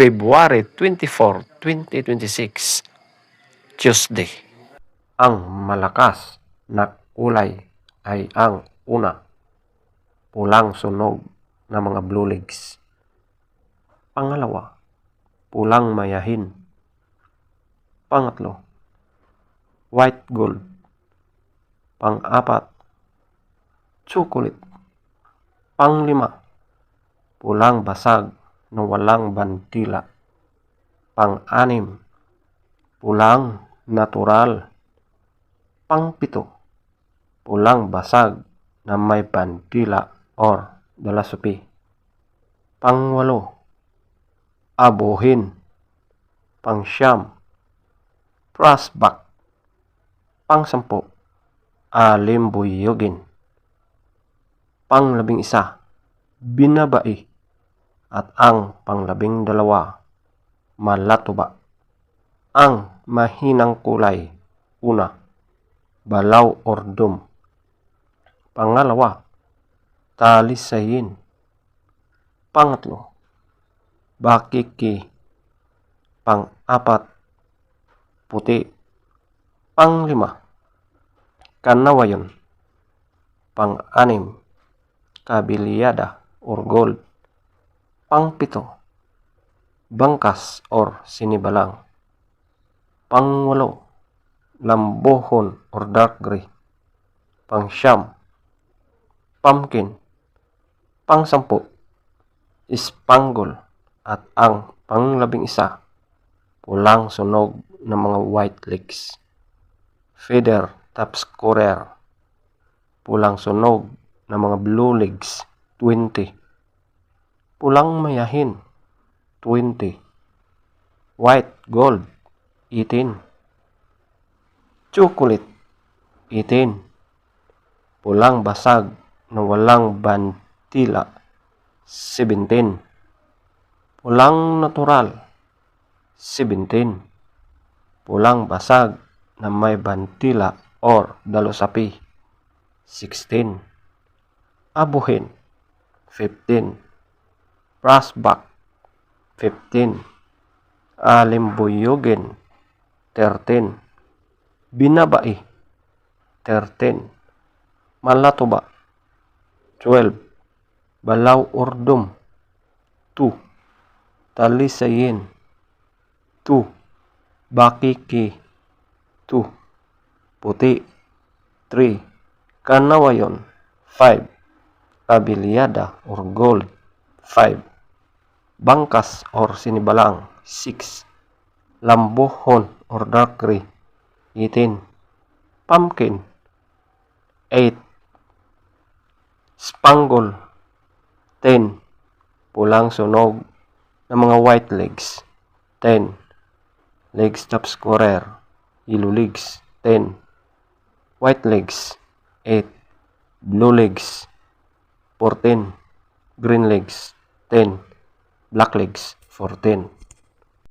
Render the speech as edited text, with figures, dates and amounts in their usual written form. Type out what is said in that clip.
February 24, 2026, Tuesday. Ang malakas na kulay ay ang una, pulang sunog na mga blue legs. Pangalawa, pulang mayahin. Pangatlo, white gold. Pang-apat, chocolate. Panglima, pulang basag na walang bandila. Pang-anim, pulang natural. Pang-pito, pulang basag na may bandila or dalasupi. Pang-walo, abuhin. Pang-siyam, frostback. Pang-sampu, alimbuyugin. Pang-11, binabai. At ang pang-12, malatuba. Ang mahinang kulay, una, balaw or dum. Pangalawa, talisayin. Pangatlo, bakiki. Pang-apat, puti. Panglima, kanawayon. Pang-anim, kabilyada or gold. Pang-pito, bangkas or sinibalang. Pang-walo, lambohon or dark gray. Pang-siyam, pumpkin. Pang-sampu, spangle. At ang pang-11, pulang sunog ng mga white legs. Feather top scorer, pulang sunog ng mga blue legs, 20. Pulang mayahin, 20. White gold, 18. Chocolate, 18. Pulang basag na walang bandila, 17. Pulang natural, 17. Pulang basag na may bandila or dalusapi, 16. Abuhin, 15. Frostback, 15. Alimbuyugin, 13. Binabai, 13. Malatuba, 12. Balaw or dum, 2. Talisayin, 2. Bakiki, 2. Puti, 3. Kanawayon, 5. Kabilyada or gold, 5. Bangkas or sinibalang, 6. Lambohon or dark gray, 18. Pumpkin, 8. Spangle, 10. Pulang sunog ng mga white legs, 10. Legs top scorer, yellow legs, 10. White legs, 8. Blue legs, 14. Green legs, 10. Black legs, 14.